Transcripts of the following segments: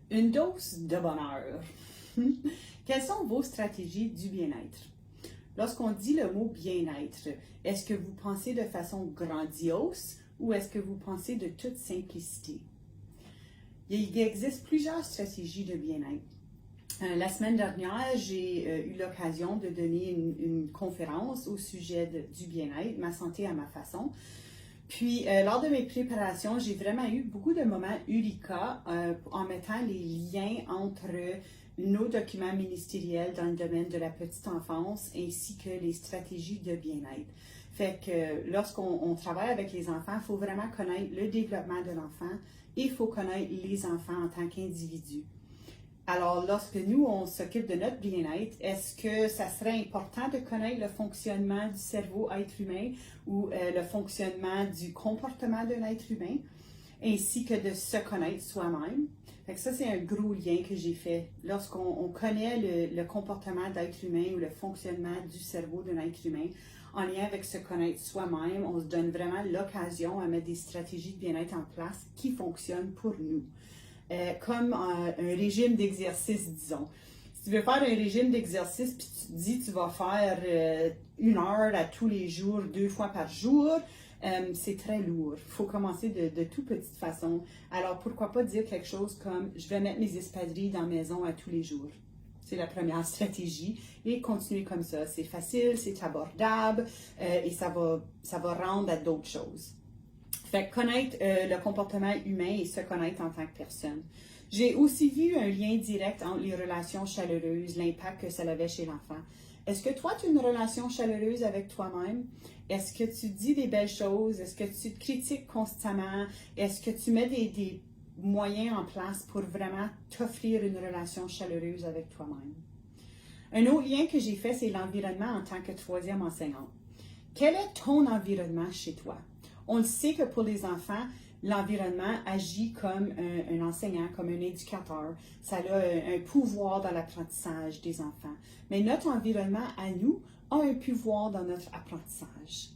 Une dose de bonheur. Quelles sont vos stratégies du bien-être? Lorsqu'on dit le mot bien-être, est-ce que vous pensez de façon grandiose ou est-ce que vous pensez de toute simplicité? Il existe plusieurs stratégies de bien-être. La semaine dernière, j'ai eu l'occasion de donner une conférence au sujet du bien-être, ma santé à ma façon. Puis, lors de mes préparations, j'ai vraiment eu beaucoup de moments eureka en mettant les liens entre nos documents ministériels dans le domaine de la petite enfance ainsi que les stratégies de bien-être. Fait que lorsqu'on travaille avec les enfants, il faut vraiment connaître le développement de l'enfant et il faut connaître les enfants en tant qu'individus. Alors, lorsque nous, on s'occupe de notre bien-être, est-ce que ça serait important de connaître le fonctionnement du cerveau être humain ou le fonctionnement du comportement d'un être humain, ainsi que de se connaître soi-même? Fait que ça, c'est un gros lien que j'ai fait. Lorsqu'on connaît le comportement d'être humain ou le fonctionnement du cerveau d'un être humain, en lien avec se connaître soi-même, on se donne vraiment l'occasion à mettre des stratégies de bien-être en place qui fonctionnent pour nous. Comme un régime d'exercice, disons. Si tu veux faire un régime d'exercice, puis tu te dis tu vas faire 1 heure à tous les jours, 2 fois par jour, c'est très lourd. Il faut commencer de toute petite façon. Alors, pourquoi pas dire quelque chose comme je vais mettre mes espadrilles dans la maison à tous les jours. C'est la première stratégie. Et continuer comme ça. C'est facile, c'est abordable et ça va rendre à d'autres choses. Fait que connaître le comportement humain et se connaître en tant que personne. J'ai aussi vu un lien direct entre les relations chaleureuses, l'impact que ça avait chez l'enfant. Est-ce que toi, tu as une relation chaleureuse avec toi-même? Est-ce que tu dis des belles choses? Est-ce que tu te critiques constamment? Est-ce que tu mets des moyens en place pour vraiment t'offrir une relation chaleureuse avec toi-même? Un autre lien que j'ai fait, c'est l'environnement en tant que troisième enseignante. Quel est ton environnement chez toi? On le sait que pour les enfants, l'environnement agit comme un enseignant, comme un éducateur. Ça a un pouvoir dans l'apprentissage des enfants. Mais notre environnement à nous a un pouvoir dans notre apprentissage.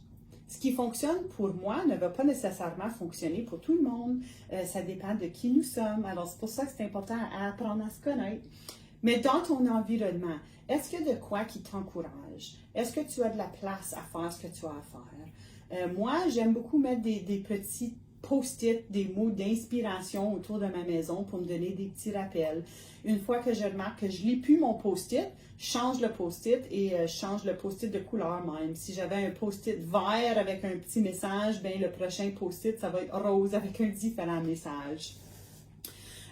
Ce qui fonctionne pour moi ne va pas nécessairement fonctionner pour tout le monde. Ça dépend de qui nous sommes. Alors, c'est pour ça que c'est important à apprendre à se connaître. Mais dans ton environnement, est-ce qu'il y a de quoi qui t'encourage? Est-ce que tu as de la place à faire ce que tu as à faire? Moi, j'aime beaucoup mettre des petits post-it, des mots d'inspiration autour de ma maison pour me donner des petits rappels. Une fois que je remarque que je ne lis plus mon post-it, je change le post-it et je change le post-it de couleur même. Si j'avais un post-it vert avec un petit message, bien le prochain post-it, ça va être rose avec un différent message.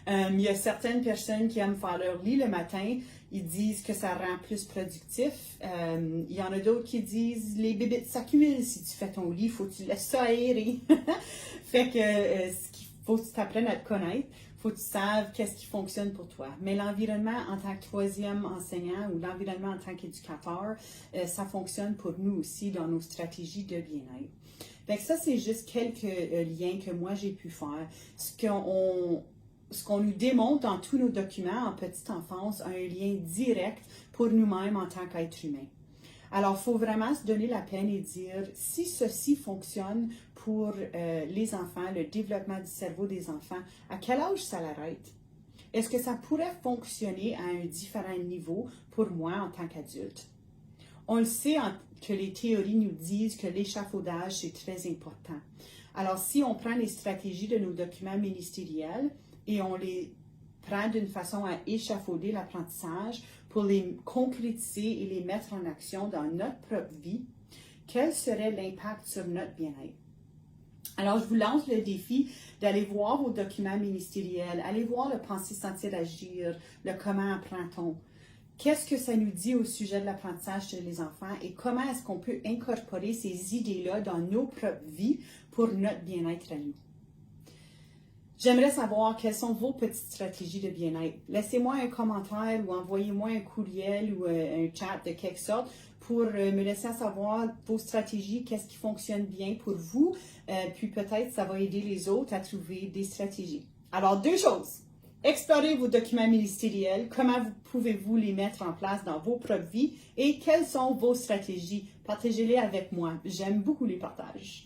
Il y a certaines personnes qui aiment faire leur lit le matin. Ils disent que ça rend plus productif. Il y en a d'autres qui disent les bébites s'accumulent si tu fais ton lit, il faut que tu laisses ça aérer. Fait que ce qu'il faut que tu t'apprennes à te connaître, il faut que tu saches qu'est-ce qui fonctionne pour toi. Mais l'environnement en tant que troisième enseignant ou l'environnement en tant qu'éducateur, ça fonctionne pour nous aussi dans nos stratégies de bien-être. Fait que ça, c'est juste quelques liens que moi j'ai pu faire. Ce qu'on nous démontre dans tous nos documents en petite enfance a un lien direct pour nous-mêmes en tant qu'être humain. Alors, il faut vraiment se donner la peine et dire si ceci fonctionne pour les enfants, le développement du cerveau des enfants, à quel âge ça l'arrête? Est-ce que ça pourrait fonctionner à un différent niveau pour moi en tant qu'adulte? On le sait que les théories nous disent que l'échafaudage, c'est très important. Alors, si on prend les stratégies de nos documents ministériels, et on les prend d'une façon à échafauder l'apprentissage pour les concrétiser et les mettre en action dans notre propre vie, quel serait l'impact sur notre bien-être? Alors, je vous lance le défi d'aller voir vos documents ministériels, aller voir le penser, sentir, agir, le comment apprend-on. Qu'est-ce que ça nous dit au sujet de l'apprentissage chez les enfants et comment est-ce qu'on peut incorporer ces idées-là dans nos propres vies pour notre bien-être à nous? J'aimerais savoir quelles sont vos petites stratégies de bien-être. Laissez-moi un commentaire ou envoyez-moi un courriel ou un chat de quelque sorte pour me laisser savoir vos stratégies, qu'est-ce qui fonctionne bien pour vous, puis peut-être ça va aider les autres à trouver des stratégies. Alors, 2 choses. Explorez vos documents ministériels, comment pouvez-vous les mettre en place dans vos propres vies et quelles sont vos stratégies. Partagez-les avec moi. J'aime beaucoup les partages.